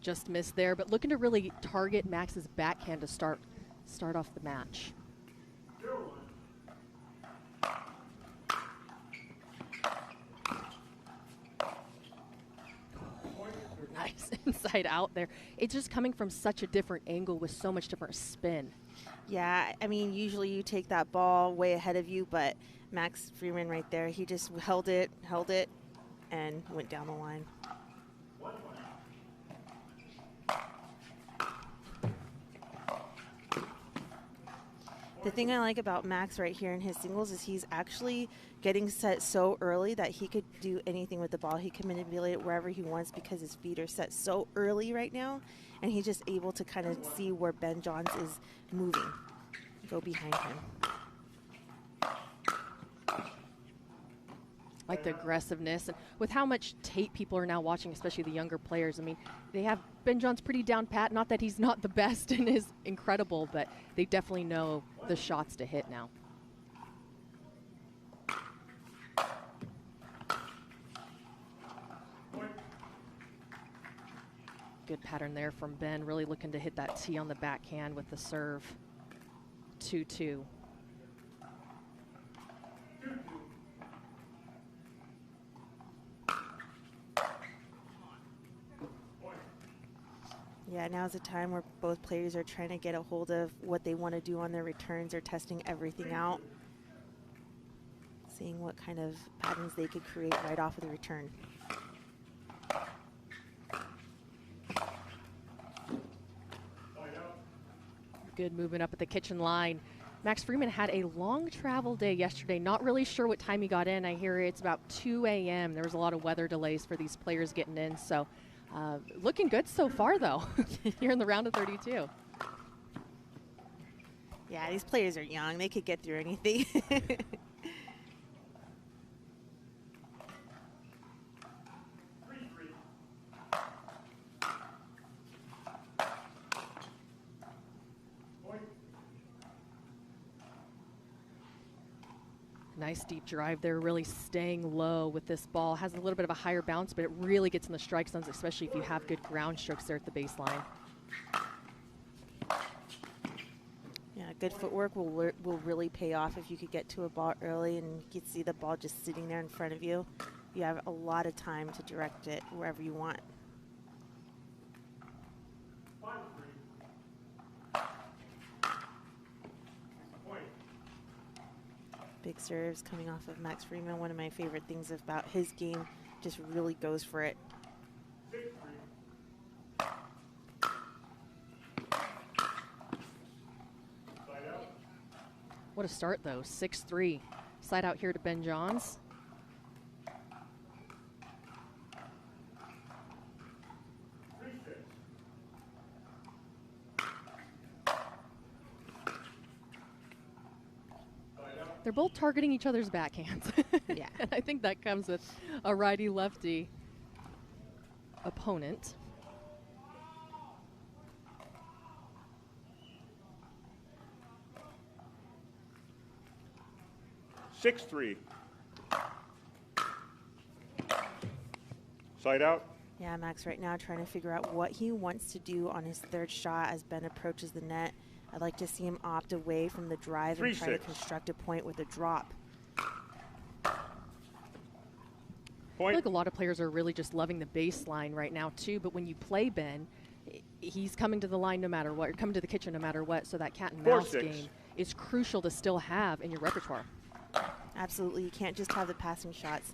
just missed there, but looking to really target Max's backhand to start off the match. Nice inside out there. It's just coming from such a different angle with so much different spin. Yeah, I mean, usually you take that ball way ahead of you, but Max Freeman right there, he just held it, and went down the line. The thing I like about Max right here in his singles is he's actually getting set so early that he could do anything with the ball. He can manipulate it wherever he wants because his feet are set so early right now, and he's just able to kind of see where Ben Johns is moving. Go behind him. Like the aggressiveness, and with how much tape people are now watching, especially the younger players. I mean, they have Ben Johns pretty down pat. Not that he's not the best and is incredible, but they definitely know the shots to hit now. Good pattern there from Ben, really looking to hit that tee on the backhand with the serve. 2-2. Yeah, now's the time where both players are trying to get a hold of what they want to do on their returns. They're testing everything out, seeing what kind of patterns they could create right off of the return. Good movement up at the kitchen line. Max Freeman had a long travel day yesterday. Not really sure what time he got in. I hear it's about 2 a.m. There was a lot of weather delays for these players getting in, so looking good so far, though, here in the round of 32. Yeah, these players are young. They could get through anything. Nice deep drive there, really staying low with this ball. Has a little bit of a higher bounce, but it really gets in the strike zones, especially if you have good ground strokes there at the baseline. Yeah, good footwork will really pay off if you could get to a ball early and you can see the ball just sitting there in front of you. You have a lot of time to direct it wherever you want. Big serves coming off of Max Freeman. One of my favorite things about his game, just really goes for it. What a start, though. 6-3. Side out here to Ben Johns. They're both targeting each other's backhands. Yeah. And I think that comes with a righty-lefty opponent. Six, 3. Side out. Yeah, Max right now trying to figure out what he wants to do on his third shot as Ben approaches the net. I'd like to see him opt away from the drive and try to construct a point with a drop. I feel like a lot of players are really just loving the baseline right now too, but when you play Ben, he's coming to the line no matter what, or coming to the kitchen no matter what, so that cat and mouse game is crucial to still have in your repertoire. Absolutely, you can't just have the passing shots.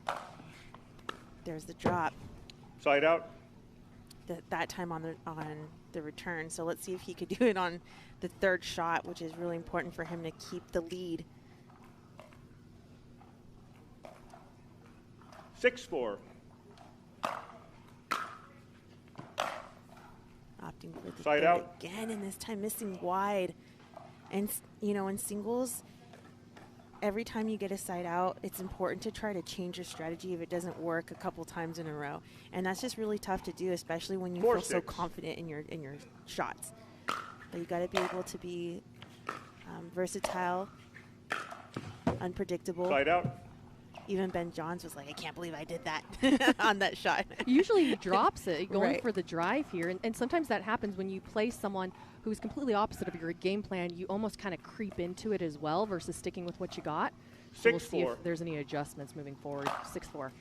There's the drop. Side out. That time on the return. So let's see if he could do it on the third shot, which is really important for him to keep the lead. 6-4. Opting for the side out again, and this time missing wide. And you know, in singles, every time you get a side out, it's important to try to change your strategy if it doesn't work a couple times in a row. And that's just really tough to do, especially when you feel so confident in your shots. But you got to be able to be versatile, unpredictable. Side out. Even Ben Johns was like, I can't believe I did that on that shot. Usually he drops it, going Right. for the drive here. And sometimes that happens when you play someone who's completely opposite of your game plan. You almost kind of creep into it as well versus sticking with what you got. So we'll see 6-4. if there's any adjustments moving forward. 6-4.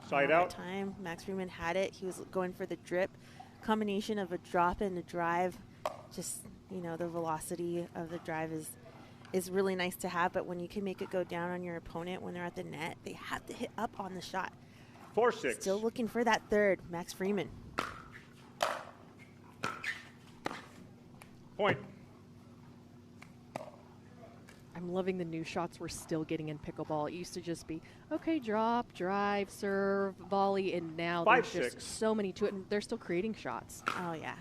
Side That out. time, Max Freeman had it. He was going for the drip. Combination of a drop and a drive. Just, you know, the velocity of the drive is really nice to have, but when you can make it go down on your opponent when they're at the net, they have to hit up on the shot. 4-6. Still looking for that third, Max Freeman. Point. I'm loving the new shots we're still getting in pickleball. It used to just be, okay, drop, drive, serve, volley, and now there's 5-6. just so many to it, and they're still creating shots. Oh yeah,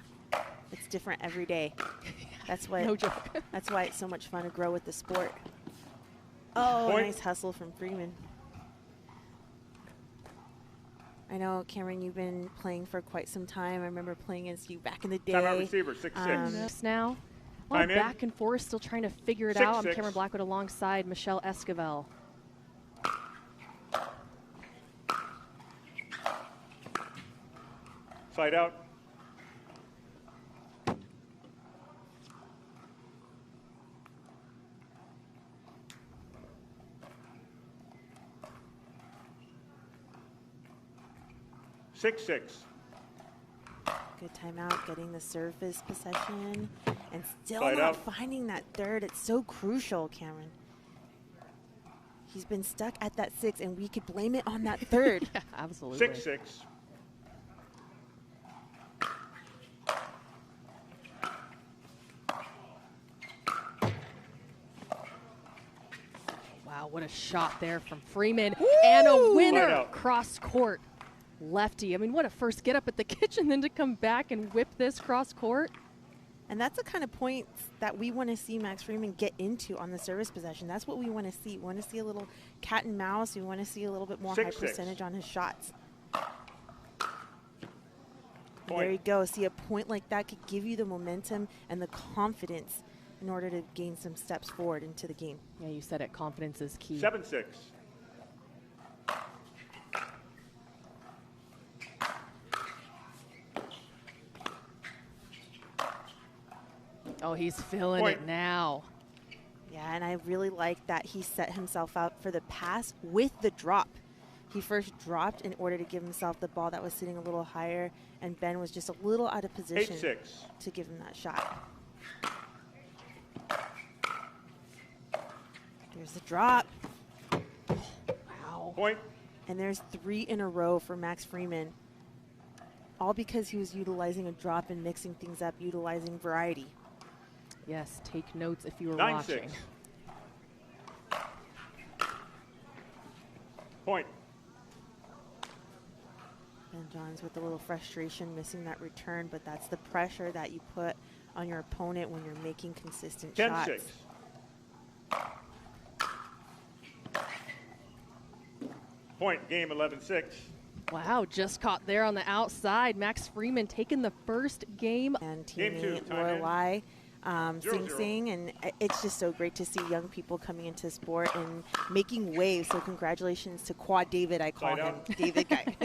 it's different every day. That's why. No joke. That's why it's so much fun to grow with the sport. Oh, Point. nice hustle from Freeman. I know, Cameron, you've been playing for quite some time. I remember playing against you back in the day. Timeout receiver, 6-6. Just now, a lot of Time in. back and forth, still trying to figure it out. I'm 6-6. Cameron Blackwood alongside Michelle Esquivel. Side out. Six. Good timeout, getting the surface possession, and still Side not out. finding that third. It's so crucial, Cameron. He's been stuck at that 6, and we could blame it on that third. Yeah, absolutely. 6-6. Wow, what a shot there from Freeman. And a winner Right out. cross court. Lefty. I mean, what a first get up at the kitchen, then to come back and whip this cross court. And that's the kind of points that we want to see Max Freeman get into on the service possession. That's what we want to see. We want to see a little cat and mouse. We want to see a little bit more high 6-6. percentage on his shots. And Point. there you go. See, a point like that could give you the momentum and the confidence in order to gain some steps forward into the game. Yeah, you said it. Confidence is key. 7-6. Oh, he's feeling Point. it now. Yeah, and I really like that he set himself up for the pass with the drop. He first dropped in order to give himself the ball that was sitting a little higher, and Ben was just a little out of position 8-6. to give him that shot. There's the drop, Wow. Point. and there's 3 in a row for Max Freeman, all because he was utilizing a drop and mixing things up, utilizing variety. Yes, take notes if you were 9-6. watching. Point. Ben Johns with a little frustration, missing that return, but that's the pressure that you put on your opponent when you're making consistent 10-6. shots. Point. Game 11-6. Wow, just caught there on the outside. Max Freeman taking the first game. And Game 2, teammate time in. Lorelai Sing 0-0. Sing, and it's just so great to see young people coming into sport and making waves. So congratulations to Quad David, I call Side him, out. David guy.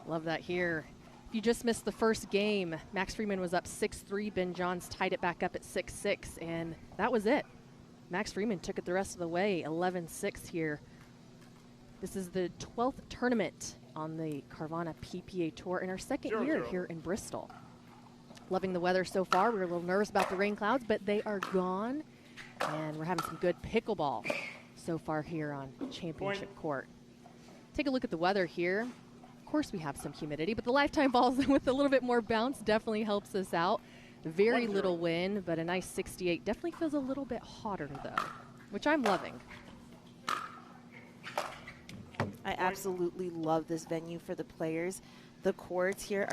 Love that here. If you just missed the first game, Max Freeman was up 6-3. Ben Johns tied it back up at 6-6, and that was it. Max Freeman took it the rest of the way, 11-6 here. This is the 12th tournament on the Carvana PPA Tour in our second 0-0. year here in Bristol. Loving the weather so far. We were a little nervous about the rain clouds, but they are gone, and we're having some good pickleball so far here on Championship Court. Take a look at the weather here. Of course, we have some humidity, but the lifetime balls with a little bit more bounce definitely helps us out. Very 1-0. little wind, but a nice 68. Definitely feels a little bit hotter, though, which I'm loving. I absolutely love this venue for the players. The courts here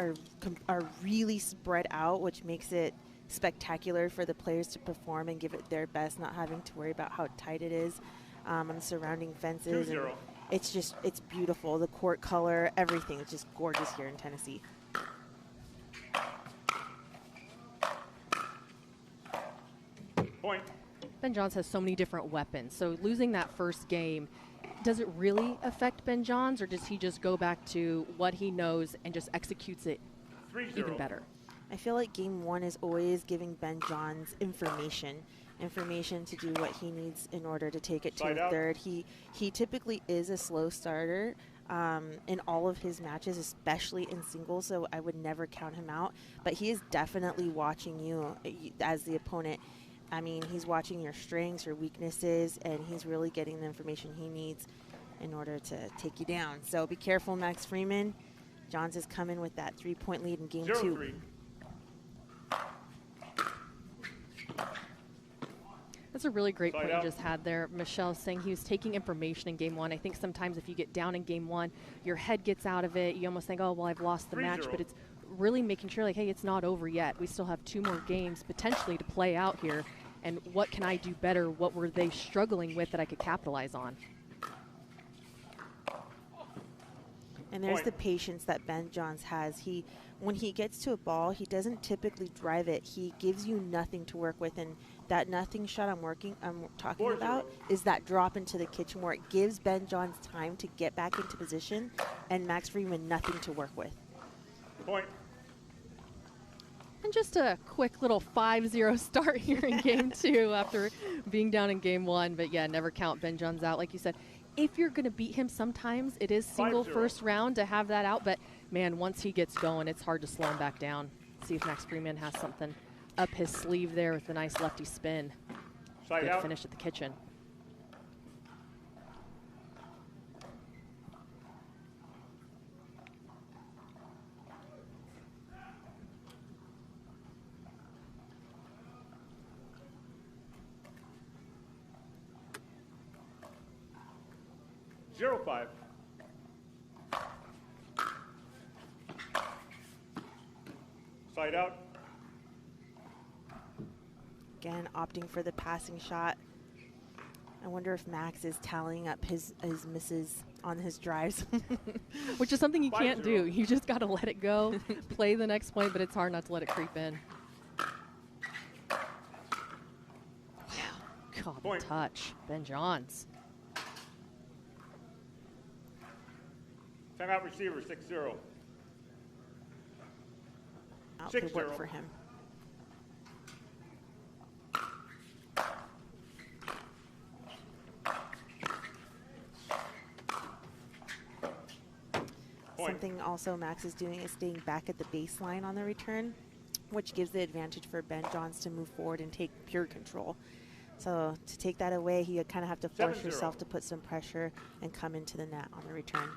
are really spread out, which makes it spectacular for the players to perform and give it their best, not having to worry about how tight it is on the surrounding fences. And 2-0. it's beautiful. The court color, everything. It's just gorgeous here in Tennessee. Point. Ben Johns has so many different weapons. So losing that first game, does it really affect Ben Johns, or does he just go back to what he knows and just executes it 3-0. even better? I feel like game one is always giving Ben Johns information to do what he needs in order to take it to Side a out. third. He typically is a slow starter in all of his matches, especially in singles, so I would never count him out. But he is definitely watching you as the opponent. I mean, he's watching your strengths, your weaknesses, and he's really getting the information he needs in order to take you down. So be careful, Max Freeman. Johns is coming with that 3-point lead in game 2. 0-3. That's a really great Side point out. you just had there. Michelle saying he was taking information in game one. I think sometimes if you get down in game one, your head gets out of it. You almost think, oh, well, I've lost the match. 3-0. But it's really making sure, like, hey, it's not over yet. We still have 2 more games potentially to play out here. And what can I do better? What were they struggling with that I could capitalize on? And there's Point. the patience that Ben Johns has. When he gets to a ball, he doesn't typically drive it. He gives you nothing to work with, and that nothing shot I'm talking 4-0. about is that drop into the kitchen where it gives Ben Johns time to get back into position, and Max Freeman nothing to work with. Point. And just a quick little 5-0 start here in game 2 after being down in game 1. But yeah, never count Ben Johns out. Like you said, if you're going to beat him, sometimes it is single 5-0. first round to have that out. But man, once he gets going, it's hard to slow him back down. See if Max Freeman has something up his sleeve there with a nice lefty spin. Side Good out. finish at the kitchen. Zero 5. Side out. Again, opting for the passing shot. I wonder if Max is tallying up his misses on his drives. Which is something you can't 5-0. do. You just got to let it go, play the next point, but it's hard not to let it creep in. Wow. God, the Point. touch. Ben Johns. Timeout receiver 6-0. Out to work 6-0. for him. Point. Something also Max is doing is staying back at the baseline on the return, which gives the advantage for Ben Johns to move forward and take pure control. So to take that away, you kind of have to force 7-0. yourself to put some pressure and come into the net on the return.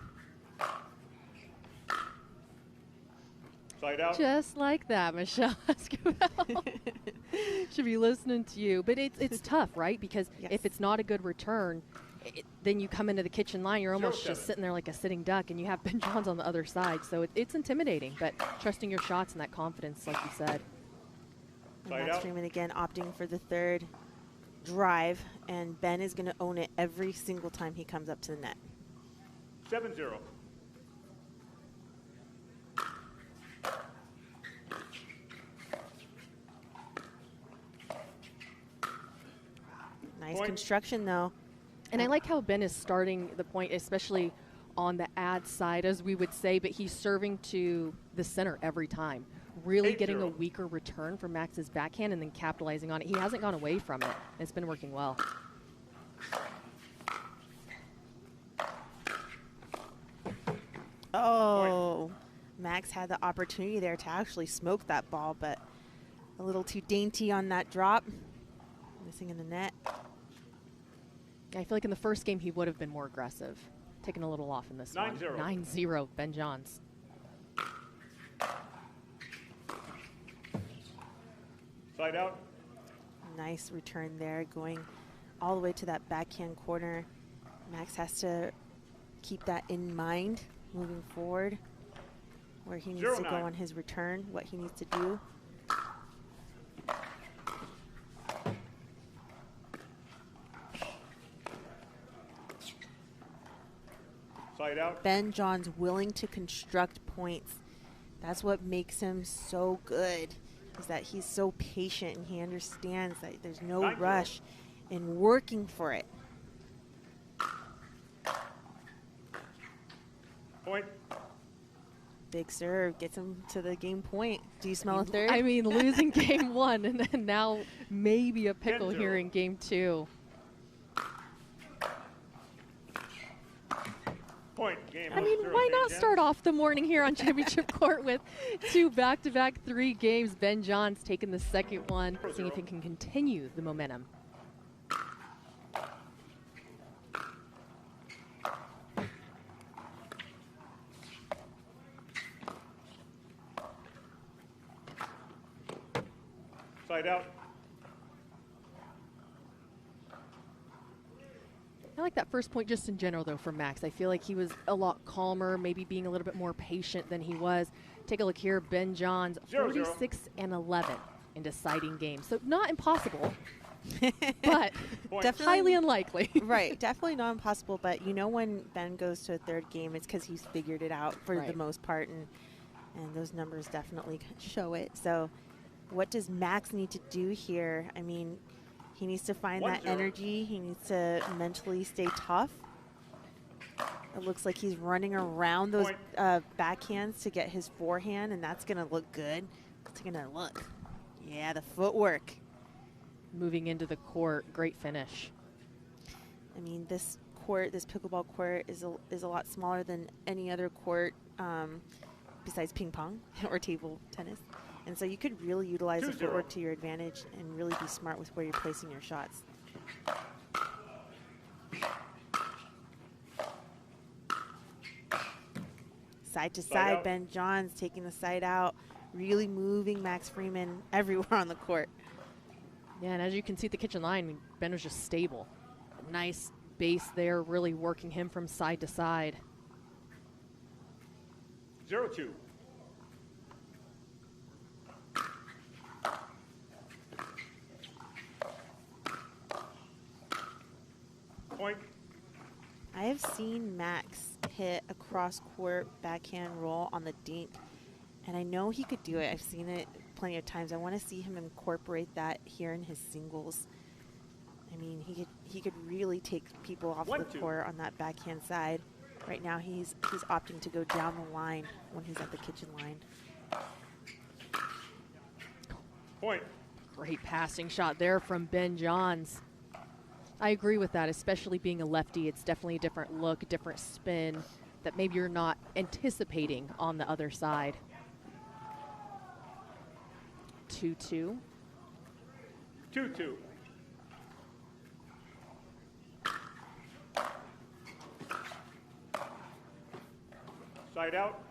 Side out. Just like that, Michelle Escobar. Should be listening to you. But it's tough, right? Because Yes. if it's not a good return, then you come into the kitchen line, you're almost 0-7. just sitting there like a sitting duck, and you have Ben Johns on the other side. So it's intimidating, but trusting your shots and that confidence, like you said. And Side Max out. Freeman again opting for the third drive, and Ben is going to own it every single time he comes up to the net. 7-0. Nice Point. construction, though. And I like how Ben is starting the point, especially on the ad side, as we would say, but he's serving to the center every time. Really getting a 8-0. weaker return from Max's backhand and then capitalizing on it. He hasn't gone away from it. It's been working well. Oh, Max had the opportunity there to actually smoke that ball, but a little too dainty on that drop. Missing in the net. I feel like in the first game he would have been more aggressive. Taking a little off in this 9-0. one. 9-0, Ben Johns. Side out. Nice return there, going all the way to that backhand corner. Max has to keep that in mind moving forward, where he needs to go 0-9. on his return, what he needs to do. Side out. Ben Johns willing to construct points. That's what makes him so good, is that he's so patient and he understands that there's no 9-0. rush. and working for it. Point. Big serve gets him to the game point. Do you smell a third? I mean, losing game one and then now maybe a pickle 10-0. here in game two. Point. Game. I mean, why not start off the morning here on Championship Court with 2 back-to-back 3 games? Ben Johns taking the second one, seeing if he can continue the momentum. Side out. I like that first point just in general, though, for Max. I feel like he was a lot calmer, maybe being a little bit more patient than he was. Take a look here. Ben Johns, 46 and 11 in deciding games. So not impossible, but definitely highly unlikely. Right. Definitely not impossible. But you know when Ben goes to a third game, it's because he's figured it out for the most part. And those numbers definitely show it. So what does Max need to do here? I mean, he needs to find that energy. He needs to mentally stay tough. It looks like he's running around those backhands to get his forehand, and that's going to look good. It's going to look. Yeah, the footwork. Moving into the court, great finish. I mean, this court, this pickleball court is a lot smaller than any other court besides ping pong or table tennis. And so you could really utilize the footwork to your advantage and really be smart with where you're placing your shots. Side to side, Ben Johns taking the side out, really moving Max Freeman everywhere on the court. Yeah, and as you can see at the kitchen line, I mean, Ben was just stable. Nice base there, really working him from side to side. 0-2. Point. I have seen Max hit a cross-court backhand roll on the dink, and I know he could do it. I've seen it plenty of times. I want to see him incorporate that here in his singles. I mean, he could really take people off the court on that backhand side. Right now, he's opting to go down the line when he's at the kitchen line. Point. Great passing shot there from Ben Johns. I agree with that, especially being a lefty. It's definitely a different look, a different spin that maybe you're not anticipating on the other side. 2-2. 2-2. Side out.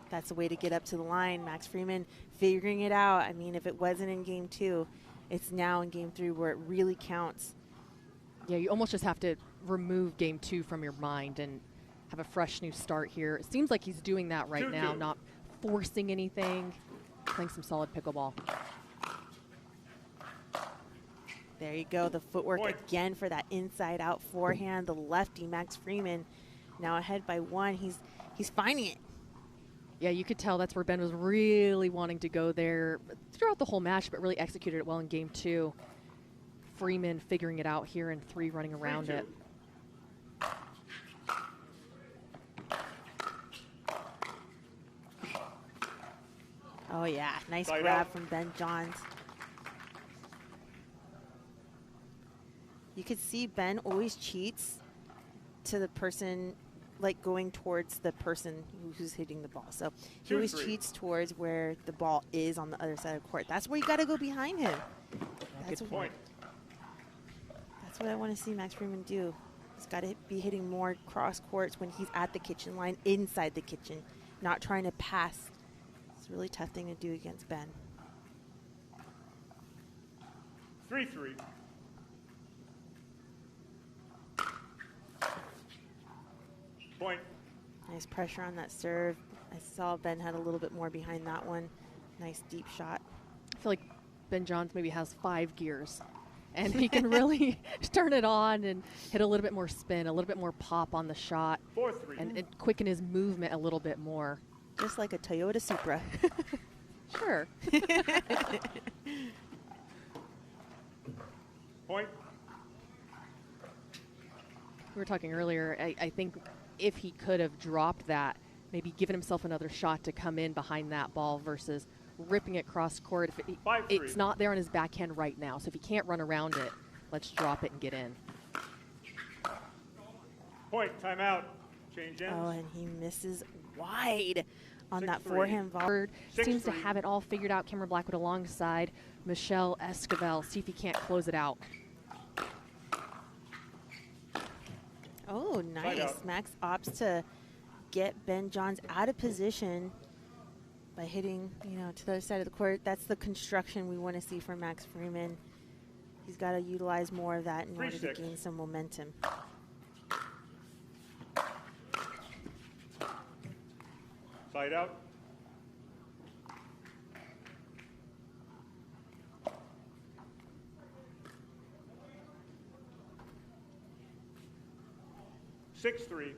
That's the way to get up to the line. Max Freeman figuring it out. I mean, if it wasn't in game 2, it's now in game 3 where it really counts. Yeah, you almost just have to remove game 2 from your mind and have a fresh new start here. It seems like he's doing that right now, not forcing anything, playing some solid pickleball. There you go, the footwork again for that inside-out forehand. The lefty, Max Freeman, now ahead by 1. He's finding it. Yeah, you could tell that's where Ben was really wanting to go there throughout the whole match, but really executed it well in game 2. Freeman figuring it out here in 3, running around it. Oh, yeah. Nice grab from Ben Johns. You could see Ben always cheats to the person, like going towards the person who's hitting the ball. So he always cheats towards where the ball is on the other side of the court. That's where you got to go behind him. That's Good point. That's what I want to see Max Freeman do. He's got to be hitting more cross courts when he's at the kitchen line, inside the kitchen, not trying to pass. It's a really tough thing to do against Ben. 3-3. Point. Nice pressure on that serve. I saw Ben had a little bit more behind that one. Nice deep shot. I feel like Ben Johns maybe has 5 gears, and he can really turn it on and hit a little bit more spin, a little bit more pop on the shot, 4-3. and quicken his movement a little bit more. Just like a Toyota Supra. Sure. Point. We were talking earlier, I think if he could have dropped that, maybe given himself another shot to come in behind that ball versus ripping it cross court. If it's not there on his backhand right now, so if he can't run around it, let's drop it and get in. Point, timeout, change ends. Oh, and he misses wide on that 6-3. forehand volley. Seems to have it all figured out. Cameron Blackwood alongside Michelle Esquivel. See if he can't close it out. Oh, nice. Max opts to get Ben Johns out of position by hitting, to the other side of the court. That's the construction we want to see from Max Freeman. He's got to utilize more of that in order to gain some momentum. Side out. Six, 3.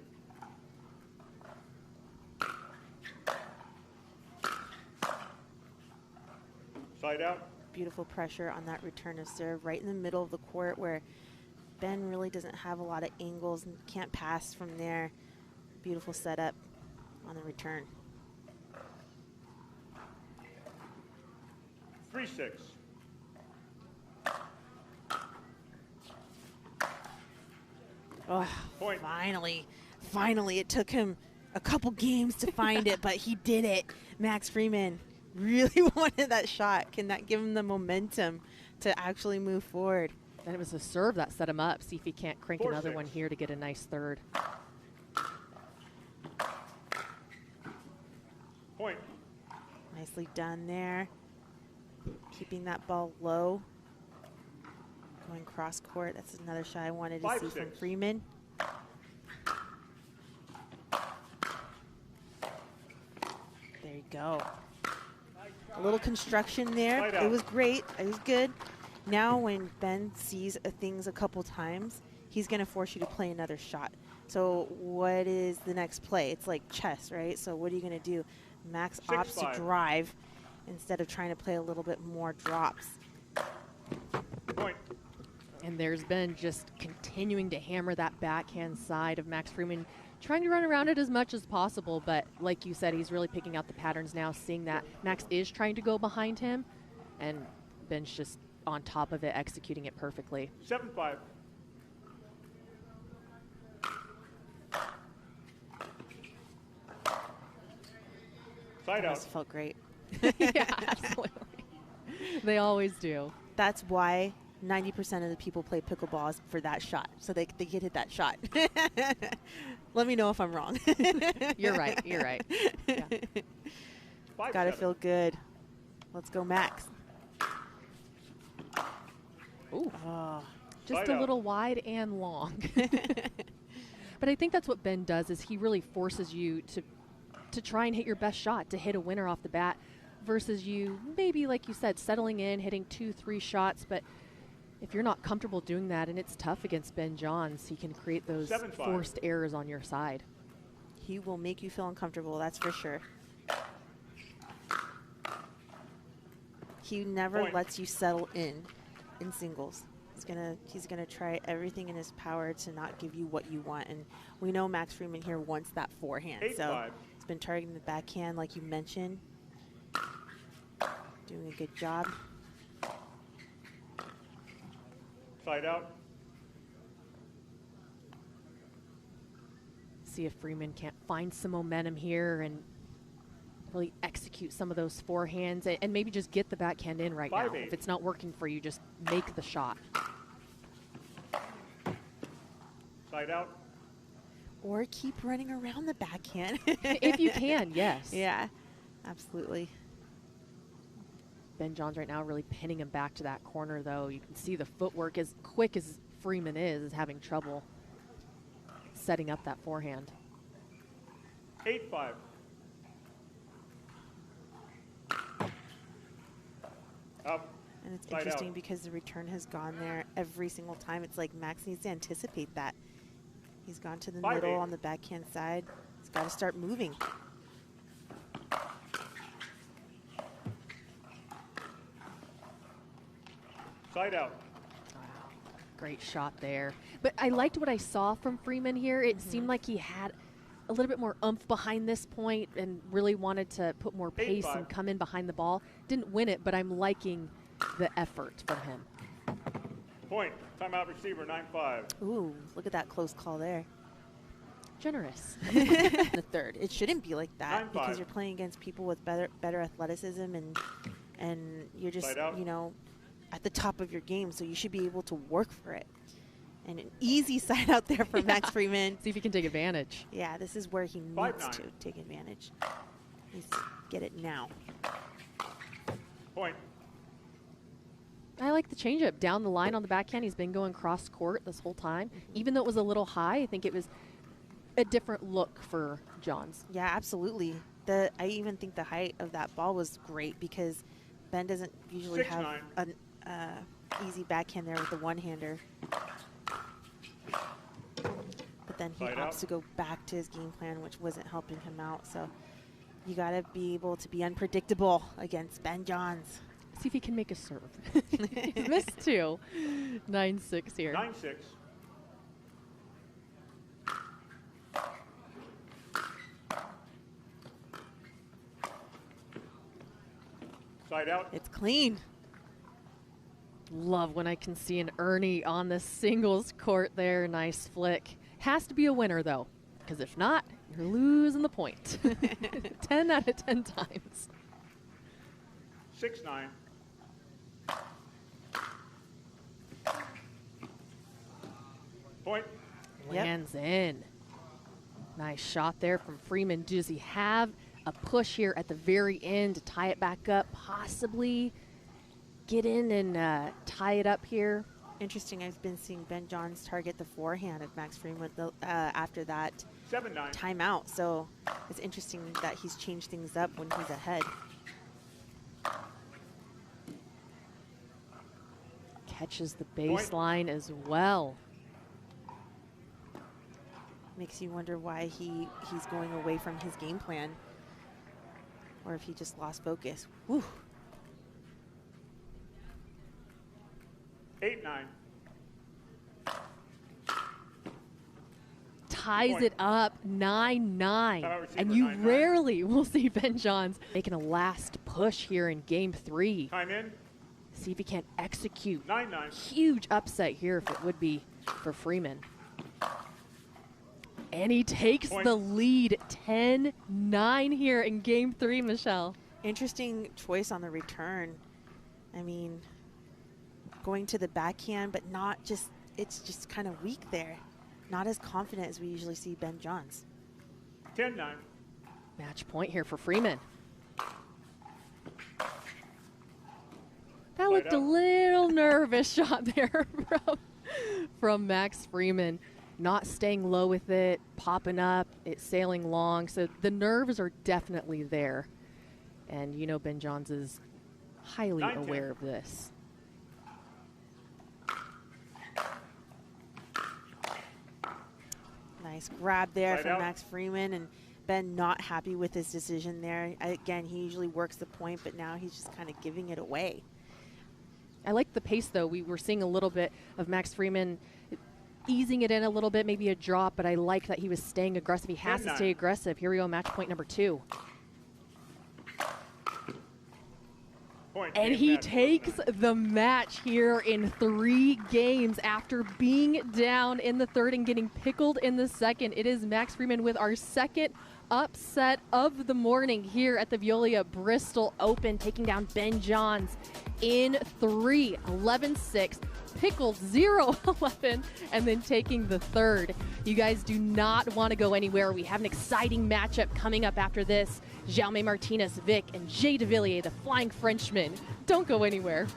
Side out. Beautiful pressure on that return of serve right in the middle of the court where Ben really doesn't have a lot of angles and can't pass from there. Beautiful setup on the return. 3-6. Oh, Point. Finally, it took him a couple games to find it, but he did it. Max Freeman really wanted that shot. Can that give him the momentum to actually move forward? And it was a serve that set him up. See if he can't crank another one here to get a nice third. Point. Nicely done there. Keeping that ball low. Going cross court. That's another shot I wanted to see from Freeman. There you go. A little construction there. It was great. It was good. Now when Ben sees things a couple times, he's going to force you to play another shot. So what is the next play? It's like chess, right? So what are you going to do? Max opts to drive instead of trying to play a little bit more drops. Point. And there's Ben just continuing to hammer that backhand side of Max Freeman, trying to run around it as much as possible. But like you said, he's really picking out the patterns now, seeing that Max is trying to go behind him, and Ben's just on top of it, executing it perfectly. 7-5. Side out. Felt great. Yeah, absolutely. They always do. That's why 90% of the people play pickleball is for that shot, so they can hit that shot. Let me know if I'm wrong. You're right. You're right. Yeah. Got to feel good. Let's go, Max. Ooh. Oh. Just a little wide and long. But I think that's what Ben does, is he really forces you to try and hit your best shot, to hit a winner off the bat, versus you maybe, like you said, settling in, hitting 2-3 shots. But if you're not comfortable doing that, and it's tough against Ben Johns, he can create those 7-5. forced errors on your side. He will make you feel uncomfortable, that's for sure. He never lets you settle in singles. He's gonna try everything in his power to not give you what you want, and we know Max Freeman here wants that forehand. 8-5. So he's been targeting the backhand, like you mentioned. Doing a good job. Side out. See if Freeman can't find some momentum here and really execute some of those forehands, and maybe just get the backhand in right now. If it's not working for you, just make the shot. Side out. Or keep running around the backhand. If you can, yes. Yeah, absolutely. Ben Johns right now really pinning him back to that corner, though. You can see the footwork, as quick as Freeman is having trouble setting up that forehand. 8-5. Up. And it's Side interesting out. because the return has gone there every single time. It's like Max needs to anticipate that. He's gone to the 5-8. middle on the backhand side. He's got to start moving. Side out. Great shot there. But I liked what I saw from Freeman here. It seemed like he had a little bit more oomph behind this point and really wanted to put more pace and come in behind the ball. Didn't win it, but I'm liking the effort from him. Point. Timeout receiver, 9-5. Ooh, look at that close call there. Generous. The third. It shouldn't be like that 9-5. because you're playing against people with better athleticism and you're just, you know, at the top of your game, so you should be able to work for it. And an easy side out there for Max Freeman. See if he can take advantage. Yeah, this is where he needs to take advantage. He needs to get it now. Point. I like the changeup down the line on the backhand. He's been going cross court this whole time. Even though it was a little high, I think it was a different look for Johns. Yeah, absolutely. I even think the height of that ball was great because Ben doesn't usually have an easy backhand there with the one-hander. But then he opts to go back to his game plan, which wasn't helping him out. So you got to be able to be unpredictable against Ben Johns. See if he can make a serve. He missed two. 9-6 here. 9-6. Side out. It's clean. Love when I can see an Ernie on the singles court there. Nice flick. Has to be a winner, though, because if not, you're losing the point. 10 out of 10 times. 6-9. Point. Lands in. Nice shot there from Freeman. Does he have a push here at the very end to tie it back up? Possibly get in and tie it up here. Interesting, I've been seeing Ben Johns target the forehand of Max Freeman after that 7-9. timeout. So it's interesting that he's changed things up when he's ahead. Catches the baseline as well. Makes you wonder why he's going away from his game plan, or if he just lost focus. Woo. 8-9. Ties it up 9-9. And you rarely will see Ben Johns making a last push here in game 3. Time in. See if he can't execute. 9-9. Huge upset here if it would be for Freeman. And he takes the lead 10-9 here in game 3, Michelle. Interesting choice on the return. I mean, going to the backhand, but not just, it's just kind of weak there. Not as confident as we usually see Ben Johns. 10-9. Match point here for Freeman. That looked a little nervous shot there from Max Freeman. Not staying low with it, popping up, it's sailing long. So the nerves are definitely there. And you know Ben Johns is highly aware of this. Nice grab there from Max Freeman, and Ben not happy with his decision there. Again, he usually works the point, but now he's just kind of giving it away. I like the pace, though. We were seeing a little bit of Max Freeman easing it in a little bit, maybe a drop, but I like that he was staying aggressive. He has to stay aggressive. Here we go, match point number 2. And he takes the match here in 3 games after being down in the third and getting pickled in the second. It is Max Freeman with our second upset of the morning here at the Veolia Bristol Open, taking down Ben Johns in 3, 11-6. Pickled 0-11 and then taking the third. You guys do not want to go anywhere. We have an exciting matchup coming up after this. Jaume Martinez, Vic, and Jay de Villiers, the Flying Frenchman. Don't go anywhere.